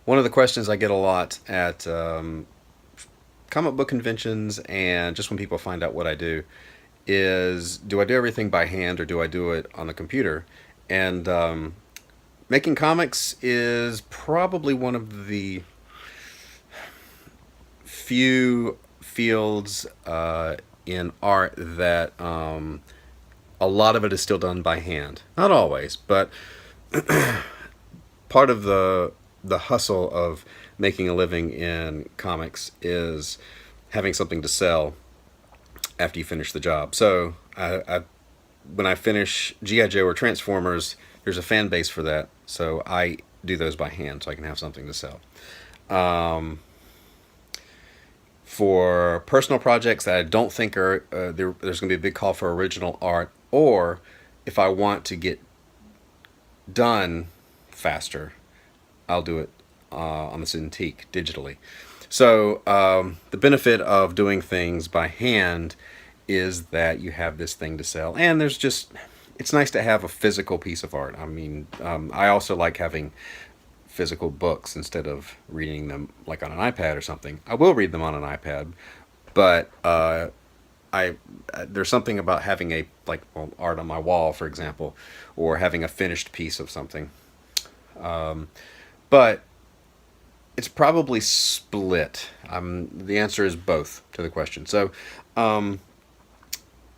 One of the questions I get a lot at comic book conventions and just when people find out what I do is, do I do everything by hand or do I do it on the computer? And making comics is probably one of the few fields in art that a lot of it is still done by hand. Not always, but part of the hustle of making a living in comics is having something to sell after you finish the job. So when I finish GI Joe or Transformers, there's a fan base for that. So I do those by hand so I can have something to sell. For personal projects that I don't think are there's going to be a big call for original art, or if I want to get done faster, I'll do it on the Cintiq digitally. So the benefit of doing things by hand is that you have this thing to sell, and it's nice to have a physical piece of art. I mean, I also like having physical books instead of reading them like on an iPad or something. I will read them on an iPad, but there's something about having art on my wall, for example, or having a finished piece of something. But it's probably split. The answer is both to the question. So,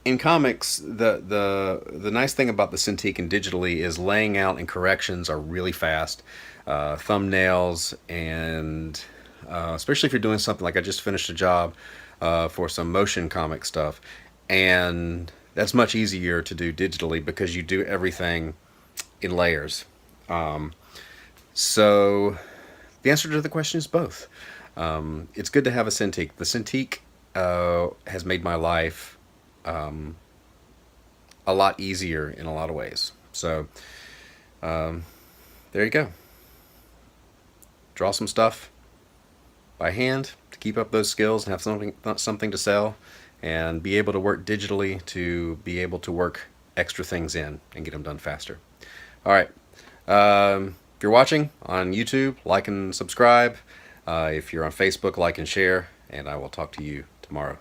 in comics, the nice thing about the Cintiq and digitally is laying out and corrections are really fast. Thumbnails and especially if you're doing something like I just finished a job for some motion comic stuff, and that's much easier to do digitally because you do everything in layers. So the answer to the question is both. It's good to have a Cintiq. The Cintiq has made my life a lot easier in a lot of ways. So there you go. Draw some stuff by hand to keep up those skills and have something to sell, and be able to work digitally to be able to work extra things in and get them done faster. All right. If you're watching on YouTube, like and subscribe. If you're on Facebook, like and share, and I will talk to you tomorrow.